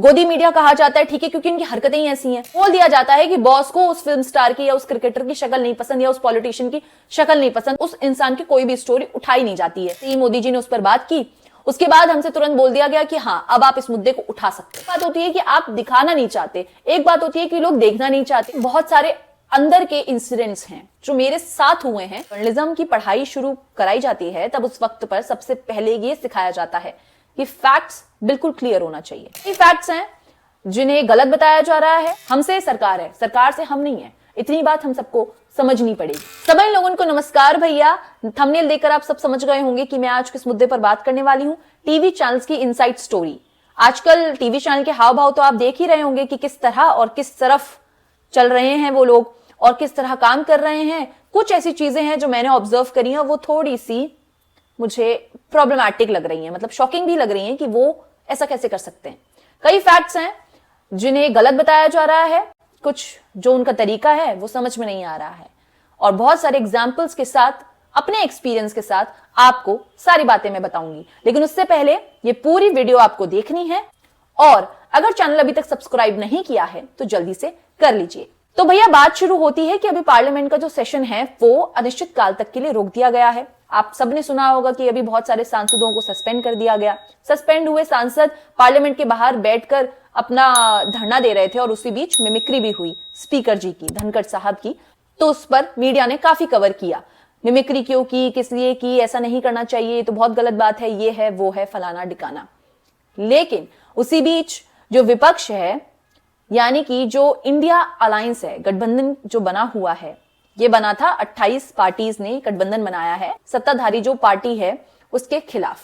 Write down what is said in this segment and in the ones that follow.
गोदी मीडिया कहा जाता है, ठीक है, क्योंकि इनकी हरकतें ही ऐसी हैं। बोल दिया जाता है कि बॉस को उस फिल्म स्टार की या उस क्रिकेटर की शक्ल नहीं पसंद या उस पॉलिटिशियन की शक्ल नहीं पसंद, उस इंसान की कोई भी स्टोरी उठाई नहीं जाती है। मोदी जी ने उस पर बात की, उसके बाद हमसे तुरंत बोल दिया गया कि हाँ अब आप इस मुद्दे को उठा सकते हैं। बात होती है कि आप दिखाना नहीं चाहते, एक बात होती है कि लोग देखना नहीं चाहते। बहुत सारे अंदर के इंसिडेंट्स हैं जो मेरे साथ हुए हैं। जर्नलिज्म की पढ़ाई शुरू कराई जाती है तब उस वक्त पर सबसे पहले ये सिखाया जाता है कि फैक्ट्स बिल्कुल क्लियर होना चाहिए। ये फैक्ट्स हैं जिन्हें गलत बताया जा रहा है। हमसे सरकार है, सरकार से हम नहीं है, इतनी बात हम सबको समझनी पड़ेगी। सभी लोगों को नमस्कार भैया। थंबनेल देखकर आप सब समझ गए होंगे कि मैं आज किस मुद्दे पर बात करने वाली हूं। टीवी चैनल्स की इनसाइड स्टोरी। आजकल टीवी चैनल के हाव भाव तो आप देख ही रहे होंगे कि किस तरह और किस तरफ चल रहे हैं वो लोग और किस तरह काम कर रहे हैं। कुछ ऐसी चीजें हैं जो मैंने ऑब्जर्व करी हैं, वो थोड़ी सी मुझे प्रॉब्लमैटिक लग रही हैं, मतलब शॉकिंग भी लग रही हैं कि वो ऐसा कैसे कर सकते हैं। कई फैक्ट्स हैं जिन्हें गलत बताया जा रहा है, कुछ जो उनका तरीका है वो समझ में नहीं आ रहा है, और बहुत सारे एग्जाम्पल्स के साथ, अपने एक्सपीरियंस के साथ आपको सारी बातें मैं बताऊंगी। लेकिन उससे पहले ये पूरी वीडियो आपको देखनी है, और अगर चैनल अभी तक सब्सक्राइब नहीं किया है तो जल्दी से कर लीजिए। तो भैया बात शुरू होती है कि अभी पार्लियामेंट का जो सेशन है वो अनिश्चित काल तक के लिए रोक दिया गया है। आप सबने सुना होगा कि अभी बहुत सारे सांसदों को सस्पेंड कर दिया गया। सस्पेंड हुए सांसद पार्लियामेंट के बाहर बैठकर अपना धरना दे रहे थे और उसी बीच मिमिक्री भी हुई स्पीकर जी की, धनखड़ साहब की। तो उस पर मीडिया ने काफी कवर किया। मिमिक्री क्यों की, किस लिए की, ऐसा नहीं करना चाहिए, तो बहुत गलत बात है, ये है वो है, फलाना डिकाना। लेकिन उसी बीच जो विपक्ष है, यानी कि जो इंडिया अलायंस है, गठबंधन जो बना हुआ है, ये बना था 28 पार्टीज ने गठबंधन बनाया है सत्ताधारी जो पार्टी है उसके खिलाफ।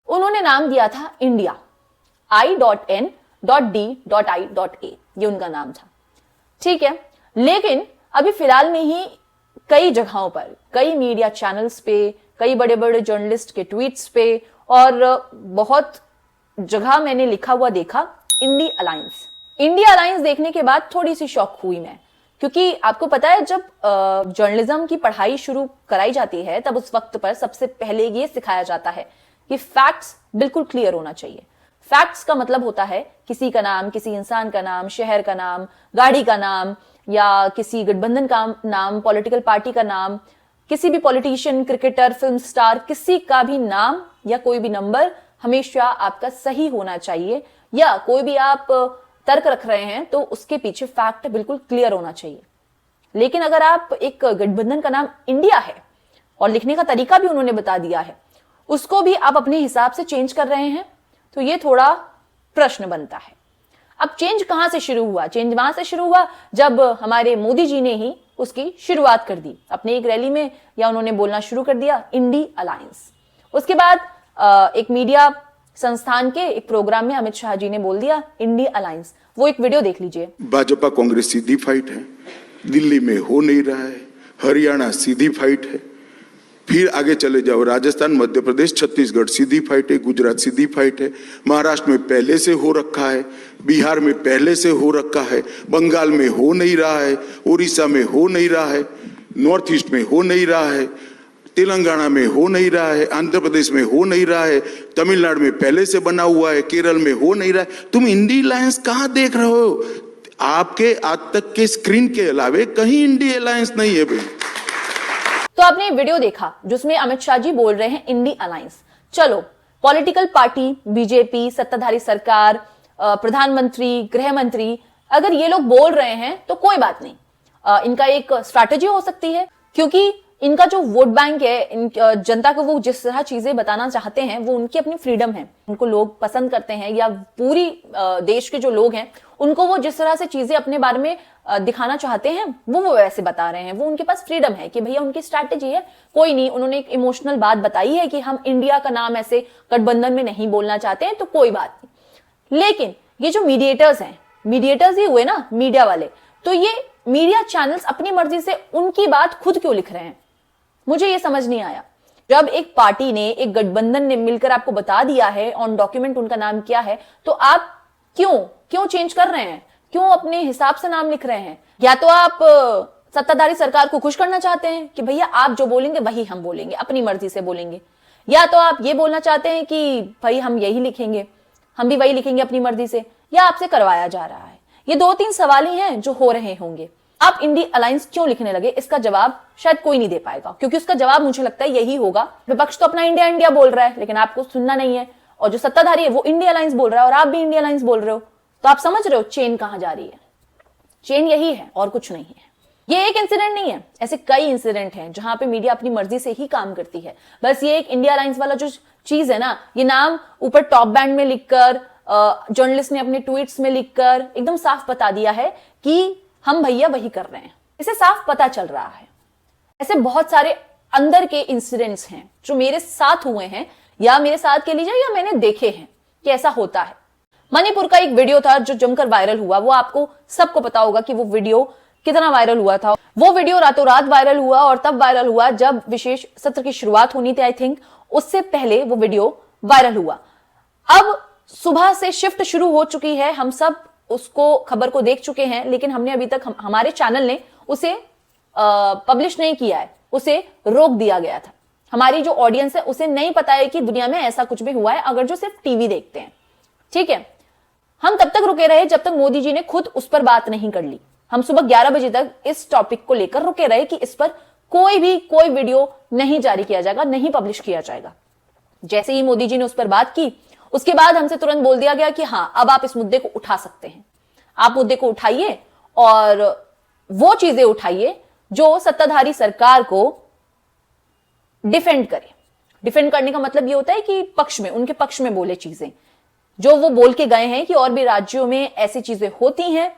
उन्होंने नाम दिया था इंडिया, I.N.D.I.A, ये उनका नाम था, ठीक है। लेकिन अभी फिलहाल में ही कई जगहों पर, कई मीडिया चैनल्स पे, कई बड़े बड़े जर्नलिस्ट के ट्वीट्स पे और बहुत जगह मैंने लिखा हुआ देखा इंडिया अलायंस। इंडिया अलायंस देखने के बाद थोड़ी सी शॉक हुई मैं, क्योंकि आपको पता है जब जर्नलिज्म की पढ़ाई शुरू कराई जाती है तब उस वक्त पर सबसे पहले ये सिखाया जाता है कि फैक्ट्स बिल्कुल क्लियर होना चाहिए। फैक्ट्स का मतलब होता है किसी का नाम, किसी इंसान का नाम, शहर का नाम, गाड़ी का नाम, या किसी गठबंधन का नाम, पॉलिटिकल पार्टी का नाम, किसी भी पॉलिटिशियन, क्रिकेटर, फिल्म स्टार, किसी का भी नाम या कोई भी नंबर हमेशा आपका सही होना चाहिए, या कोई भी आप तर्क रख रहे हैं तो उसके पीछे फैक्ट बिल्कुल क्लियर होना चाहिए। लेकिन अगर आप एक गठबंधन का नाम इंडिया है और लिखने का तरीका भी उन्होंने बता दिया है, उसको भी आप अपने हिसाब से चेंज कर रहे हैं, तो ये थोड़ा प्रश्न बनता है। अब चेंज कहां से शुरू हुआ? चेंज वहां से शुरू हुआ जब हमारे मोदी जी ने ही उसकी शुरुआत कर दी अपनी एक रैली में, या उन्होंने बोलना शुरू कर दिया इंडी अलायंस। उसके बाद एक मीडिया संस्थान के एक प्रोग्राम में अमित शाह जी ने बोल दिया इंडिया अलायंस। वो एक वीडियो देख लीजिए। भाजपा कांग्रेस सीधी फाइट है, दिल्ली में हो नहीं रहा है, हरियाणा सीधी फाइट है, फिर आगे चले जाओ राजस्थान, मध्य प्रदेश, छत्तीसगढ़ सीधी फाइट है, गुजरात सीधी फाइट है, महाराष्ट्र में पहले से हो रखा है, बिहार में पहले से हो रखा है, बंगाल में हो नहीं रहा है, उड़ीसा में हो नहीं रहा है, नॉर्थ ईस्ट में हो नहीं रहा है, तेलंगाना में हो नहीं रहा है, आंध्र प्रदेश में हो नहीं रहा है, तमिलनाडु में पहले से बना हुआ है, केरल में हो नहीं रहा है। तुम इंडी अलायंस कहां देख रहे हो? आपके आज तक के स्क्रीन के अलावे कहीं इंडी अलायंस नहीं है भाई। तो आपने वीडियो देखा जिसमें अमित शाह जी बोल रहे हैं इंडी अलायंस। चलो, पॉलिटिकल पार्टी, बीजेपी, सत्ताधारी सरकार, प्रधानमंत्री, गृह मंत्री, अगर ये लोग बोल रहे हैं तो कोई बात नहीं, इनका एक स्ट्रैटेजी हो सकती है, क्योंकि इनका जो वोट बैंक है, जनता को वो जिस तरह चीजें बताना चाहते हैं वो उनकी अपनी फ्रीडम है, उनको लोग पसंद करते हैं, या पूरी देश के जो लोग हैं उनको वो जिस तरह से चीजें अपने बारे में दिखाना चाहते हैं वो वैसे बता रहे हैं। वो उनके पास फ्रीडम है कि भैया उनकी स्ट्रैटेजी है, कोई नहीं, उन्होंने एक इमोशनल बात बताई है कि हम इंडिया का नाम ऐसे गठबंधन में नहीं बोलना चाहते हैं, तो कोई बात नहीं। लेकिन ये जो मीडिएटर्स हैं, मीडिएटर्स ही हुए ना मीडिया वाले, तो ये मीडिया चैनल्स अपनी मर्जी से उनकी बात खुद क्यों लिख रहे हैं? मुझे ये समझ नहीं आया। जब एक पार्टी ने, एक गठबंधन ने मिलकर आपको बता दिया है, ऑन डॉक्यूमेंट उनका नाम क्या है, तो आप क्यों चेंज कर रहे हैं? क्यों अपने हिसाब से नाम लिख रहे हैं? या तो आप सत्ताधारी सरकार को खुश करना चाहते हैं कि भैया आप जो बोलेंगे वही हम बोलेंगे, अपनी मर्जी से बोलेंगे, या तो आप ये बोलना चाहते हैं कि भाई हम यही लिखेंगे, हम भी वही लिखेंगे अपनी मर्जी से, या आपसे करवाया जा रहा है? ये 2-3 सवाल ही हैं जो हो रहे होंगे। आप इंडी अलायंस क्यों लिखने लगे, इसका जवाब शायद कोई नहीं दे पाएगा, क्योंकि उसका जवाब मुझे लगता है यही होगा, विपक्ष तो अपना इंडिया इंडिया बोल रहा है लेकिन आपको सुनना नहीं है, और जो सत्ताधारी है वो इंडिया अलायंस बोल रहा है और आप भी इंडिया अलायंस बोल रहे हो। तो आप समझ रहे हो चेन कहां जा रही है? चेन यही है और कुछ नहीं है। ये एक इंसिडेंट नहीं है, ऐसे कई इंसिडेंट हैं जहां पे मीडिया अपनी मर्जी से ही काम करती है। बस ये एक इंडिया अलायंस वाला जो चीज है ना, ये नाम ऊपर टॉप बैंड में लिखकर, जर्नलिस्ट ने अपने ट्वीट्स में लिखकर एकदम साफ बता दिया है कि हम भैया वही कर रहे हैं, इसे साफ पता चल रहा है। ऐसे बहुत सारे अंदर के इंसिडेंट्स हैं जो मेरे साथ हुए हैं, या मेरे साथ कह लीजिए, या मैंने देखे हैं कि ऐसा होता है। मणिपुर का एक वीडियो था जो जमकर वायरल हुआ, वो आपको सबको पता होगा कि वो वीडियो कितना वायरल हुआ था। वो वीडियो रातों रात वायरल हुआ, और तब वायरल हुआ जब विशेष सत्र की शुरुआत होनी थी, आई थिंक उससे पहले वो वीडियो वायरल हुआ। अब सुबह से शिफ्ट शुरू हो चुकी है, हम सब उसको खबर को देख चुके हैं, लेकिन हमने अभी तक हमारे चैनल ने उसे पब्लिश नहीं किया है, उसे रोक दिया गया था। हमारी जो ऑडियंस है उसे नहीं पता है कि दुनिया में ऐसा कुछ भी हुआ है, अगर जो सिर्फ टीवी देखते हैं। ठीक है, हम तब तक रुके रहे जब तक मोदी जी ने खुद उस पर बात नहीं कर ली। हम सुबह 11 बजे तक इस टॉपिक को लेकर रुके रहे कि इस पर कोई वीडियो नहीं जारी किया जाएगा, नहीं पब्लिश किया जाएगा। जैसे ही मोदी जी ने उस पर बात की, उसके बाद हमसे तुरंत बोल दिया गया कि हां, अब आप इस मुद्दे को उठा सकते हैं। आप मुद्दे को उठाइए और वो चीजें उठाइए जो सत्ताधारी सरकार को डिफेंड करे। डिफेंड करने का मतलब ये होता है कि पक्ष में, उनके पक्ष में बोले चीजें जो वो बोल के गए हैं कि और भी राज्यों में ऐसी चीजें होती हैं,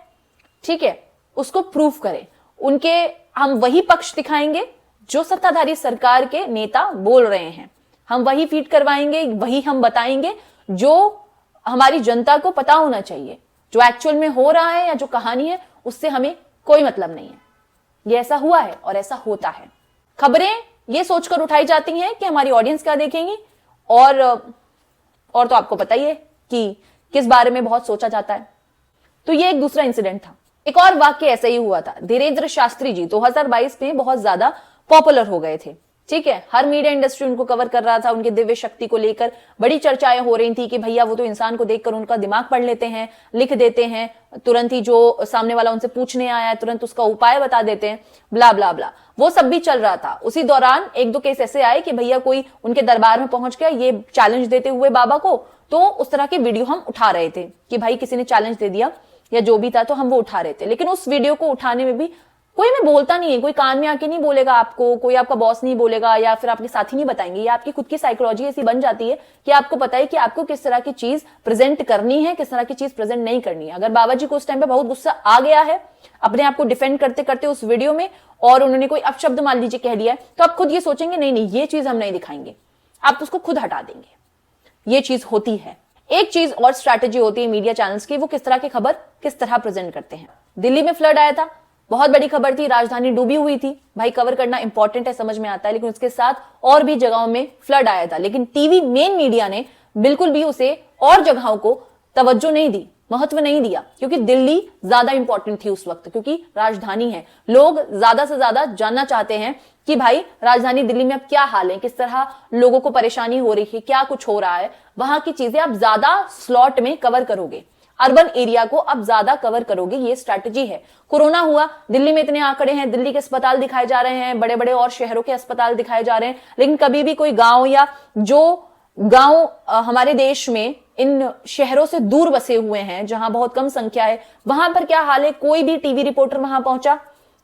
ठीक है, उसको प्रूफ करें। उनके हम वही पक्ष दिखाएंगे जो सत्ताधारी सरकार के नेता बोल रहे हैं, हम वही फीड करवाएंगे, वही हम बताएंगे जो हमारी जनता को पता होना चाहिए। जो एक्चुअल में हो रहा है या जो कहानी है उससे हमें कोई मतलब नहीं है। ये ऐसा हुआ है और ऐसा होता है। खबरें ये सोचकर उठाई जाती हैं कि हमारी ऑडियंस क्या देखेंगी, और तो आपको पता ही है कि किस बारे में बहुत सोचा जाता है। तो ये एक दूसरा इंसिडेंट था। एक और वाक्य ऐसा ही हुआ था। धीरेन्द्र शास्त्री जी 2022 में बहुत ज्यादा पॉपुलर हो गए थे, ठीक है, हर मीडिया इंडस्ट्री उनको कवर कर रहा था। उनके दिव्य शक्ति को लेकर बड़ी चर्चाएं हो रही थी कि भैया वो तो इंसान को देखकर उनका दिमाग पढ़ लेते हैं, लिख देते हैं, तुरंत ही जो सामने वाला उनसे पूछने आया है तुरंत उसका उपाय बता देते हैं, ब्ला ब्ला ब्ला। वो सब भी चल रहा था। उसी दौरान 1-2 केस ऐसे आए कि भैया कोई उनके दरबार में पहुंच गया ये चैलेंज देते हुए बाबा को, तो उस तरह की वीडियो हम उठा रहे थे कि भाई किसी ने चैलेंज दे दिया या जो भी था, तो हम वो उठा रहे थे। लेकिन उस वीडियो को उठाने में भी कोई में बोलता नहीं है, कोई कान में आके नहीं बोलेगा आपको, कोई आपका बॉस नहीं बोलेगा, या फिर आपके साथी नहीं बताएंगे। या आपकी खुद की साइकोलॉजी ऐसी बन जाती है कि आपको पता है कि आपको किस तरह की चीज प्रेजेंट करनी है, किस तरह की चीज प्रेजेंट नहीं करनी है। अगर बाबा जी को उस टाइम पे बहुत गुस्सा आ गया है अपने आप को डिफेंड करते करते उस वीडियो में, और उन्होंने कोई अपशब्द मान लीजिए कह दिया है, तो आप खुद ये सोचेंगे नहीं नहीं ये चीज हम नहीं दिखाएंगे, आप उसको खुद हटा देंगे। ये चीज होती है। एक चीज और स्ट्रैटेजी होती है मीडिया चैनल्स की, वो किस तरह की खबर किस तरह प्रेजेंट करते हैं। दिल्ली में फ्लड आया था, बहुत बड़ी खबर थी, राजधानी डूबी हुई थी, भाई कवर करना इंपॉर्टेंट है, समझ में आता है, लेकिन उसके साथ और भी जगहों में फ्लड आया था। लेकिन टीवी मेन मीडिया ने बिल्कुल भी उसे और जगहों को तवज्जो नहीं दी, महत्व नहीं दिया, क्योंकि दिल्ली ज्यादा इंपॉर्टेंट थी उस वक्त, क्योंकि राजधानी है। लोग ज्यादा से ज्यादा जानना चाहते हैं कि भाई राजधानी दिल्ली में अब क्या हाल है, किस तरह लोगों को परेशानी हो रही है, क्या कुछ हो रहा है, वहां की चीजें आप ज्यादा स्लॉट में कवर करोगे, अर्बन एरिया को अब ज्यादा कवर करोगे। ये स्ट्रैटेजी है। कोरोना हुआ, दिल्ली में इतने आंकड़े हैं, दिल्ली के अस्पताल दिखाए जा रहे हैं, बड़े बड़े और शहरों के अस्पताल दिखाए जा रहे हैं, लेकिन कभी भी कोई गांव, या जो गांव हमारे देश में इन शहरों से दूर बसे हुए हैं, जहां बहुत कम संख्या है, वहां पर क्या हाल है, कोई भी टीवी रिपोर्टर वहां पहुंचा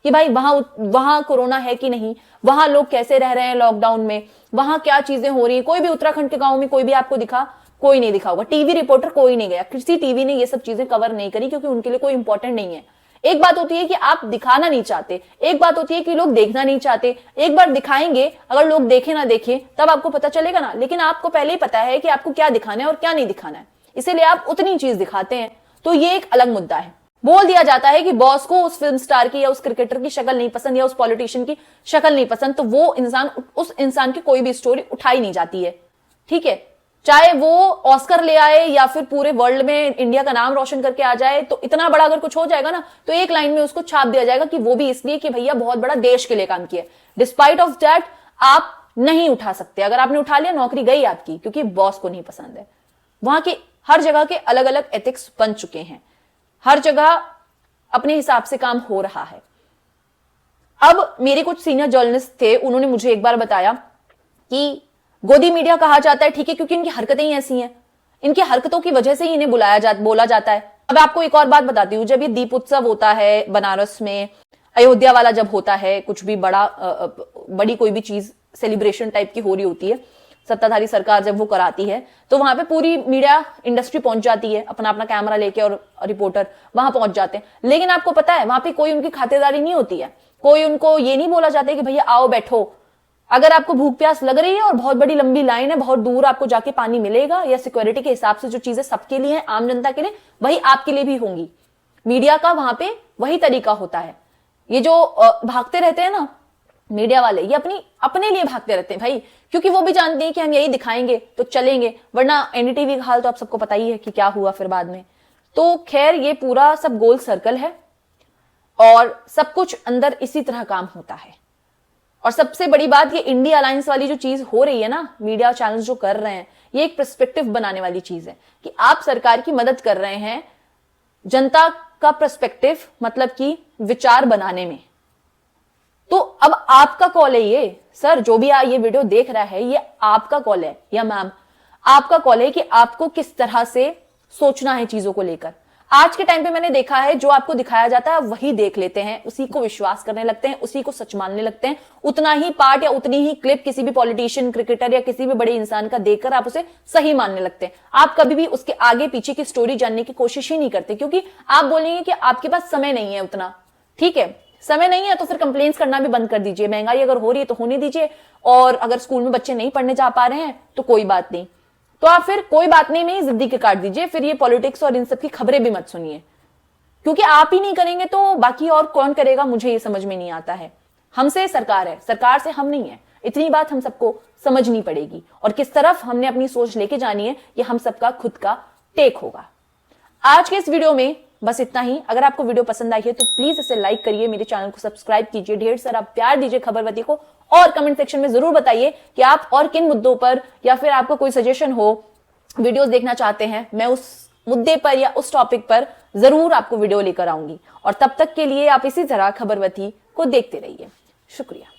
कि भाई वहां कोरोना है कि नहीं, वहां लोग कैसे रह रहे हैं लॉकडाउन में, वहां क्या चीजें हो रही है। कोई भी उत्तराखंड के गांव में कोई भी आपको दिखा, कोई नहीं दिखा होगा। टीवी रिपोर्टर कोई नहीं गया, किसी टीवी ने ये सब चीजें कवर नहीं करी, क्योंकि उनके लिए कोई इंपॉर्टेंट नहीं है। एक बात होती है कि आप दिखाना नहीं चाहते, एक बात होती है कि लोग देखना नहीं चाहते। एक बार दिखाएंगे, अगर लोग देखे ना देखे तब आपको पता चलेगा ना, लेकिन आपको पहले ही पता है कि आपको क्या दिखाना है और क्या नहीं दिखाना है, इसीलिए आप उतनी चीज दिखाते हैं। तो ये एक अलग मुद्दा है। बोल दिया जाता है कि बॉस को उस फिल्म स्टार की या उस क्रिकेटर की शक्ल नहीं पसंद, या उस पॉलिटिशियन की शक्ल नहीं पसंद, तो वो इंसान, उस इंसान की कोई भी स्टोरी उठाई नहीं जाती है, ठीक है, चाहे वो ऑस्कर ले आए या फिर पूरे वर्ल्ड में इंडिया का नाम रोशन करके आ जाए। तो इतना बड़ा अगर कुछ हो जाएगा ना, तो एक लाइन में उसको छाप दिया जाएगा कि वो भी इसलिए कि भैया बहुत बड़ा देश के लिए काम किया। डिस्पाइट ऑफ दैट आप नहीं उठा सकते। अगर आपने उठा लिया, नौकरी गई आपकी, क्योंकि बॉस को नहीं पसंद है। वहां की हर जगह के अलग अलग एथिक्स बन चुके हैं, हर जगह अपने हिसाब से काम हो रहा है। अब मेरे कुछ सीनियर जर्नलिस्ट थे, उन्होंने मुझे एक बार बताया कि गोदी मीडिया कहा जाता है, ठीक है, क्योंकि इनकी हरकतें ही ऐसी हैं, इनकी हरकतों की वजह से ही इन्हें बोला जाता है। अब आपको एक और बात बताती हूँ, जब ये दीप उत्सव होता है बनारस में, अयोध्या वाला जब होता है, कुछ भी बड़ी कोई भी चीज सेलिब्रेशन टाइप की हो रही होती है, सत्ताधारी सरकार जब वो कराती है, तो वहां पे पूरी मीडिया इंडस्ट्री पहुंच जाती है, अपना अपना कैमरा लेके, और रिपोर्टर वहां पहुंच जाते हैं। लेकिन आपको पता है वहां पे कोई उनकी खातिरदारी नहीं होती है, कोई उनको ये नहीं बोला जाता है कि भैया आओ बैठो। अगर आपको भूख प्यास लग रही है और बहुत बड़ी लंबी लाइन है, बहुत दूर आपको जाके पानी मिलेगा, या सिक्योरिटी के हिसाब से जो चीजें सबके लिए हैं, आम जनता के लिए, वही आपके लिए भी होंगी। मीडिया का वहां पे वही तरीका होता है। ये जो भागते रहते हैं ना मीडिया वाले, ये अपने लिए भागते रहते हैं भाई, क्योंकि वो भी जानते हैं कि हम यही दिखाएंगे तो चलेंगे, वरना एनडीटीवी का हाल तो आप सबको पता ही है कि क्या हुआ फिर बाद में। तो खैर ये पूरा सब गोल सर्कल है और सब कुछ अंदर इसी तरह काम होता है। और सबसे बड़ी बात, ये इंडिया अलायंस वाली जो चीज हो रही है ना, मीडिया चैनल्स जो कर रहे हैं, ये एक पर्सपेक्टिव बनाने वाली चीज है कि आप सरकार की मदद कर रहे हैं जनता का पर्सपेक्टिव, मतलब कि विचार बनाने में। तो अब आपका कॉल है ये, सर जो भी ये वीडियो देख रहा है, ये आपका कॉल है, या मैम आपका कॉल है कि आपको किस तरह से सोचना है चीजों को लेकर। आज के टाइम पे मैंने देखा है, जो आपको दिखाया जाता है वही देख लेते हैं, उसी को विश्वास करने लगते हैं, उसी को सच मानने लगते हैं। उतना ही पार्ट या उतनी ही क्लिप किसी भी पॉलिटिशियन, क्रिकेटर या किसी भी बड़े इंसान का देखकर आप उसे सही मानने लगते हैं। आप कभी भी उसके आगे पीछे की स्टोरी जानने की कोशिश ही नहीं करते, क्योंकि आप बोलेंगे कि आपके पास समय नहीं है उतना। ठीक है, समय नहीं है तो फिर कंप्लेंट्स करना भी बंद कर दीजिए। महंगाई अगर हो रही है तो होने दीजिए, और अगर स्कूल में बच्चे नहीं पढ़ने जा पा रहे हैं तो कोई बात नहीं, तो आप फिर कोई बात नहीं में जिद्दी के काट दीजिए। फिर ये पॉलिटिक्स और इन सब की खबरें भी मत सुनिए, क्योंकि आप ही नहीं करेंगे तो बाकी और कौन करेगा, मुझे ये समझ में नहीं आता है। हमसे सरकार है, सरकार से हम नहीं है, इतनी बात हम सबको समझनी पड़ेगी। और किस तरफ हमने अपनी सोच लेके जानी है, ये हम सबका खुद का टेक होगा। आज के इस वीडियो में बस इतना ही। अगर आपको वीडियो पसंद आई है तो प्लीज इसे लाइक करिए, मेरे चैनल को सब्सक्राइब कीजिए, ढेर सारा प्यार दीजिए खबरवती को, और कमेंट सेक्शन में जरूर बताइए कि आप और किन मुद्दों पर, या फिर आपको कोई सजेशन हो, वीडियोस देखना चाहते हैं, मैं उस मुद्दे पर या उस टॉपिक पर जरूर आपको वीडियो लेकर आऊंगी। और तब तक के लिए आप इसी तरह खबरवती को देखते रहिए। शुक्रिया।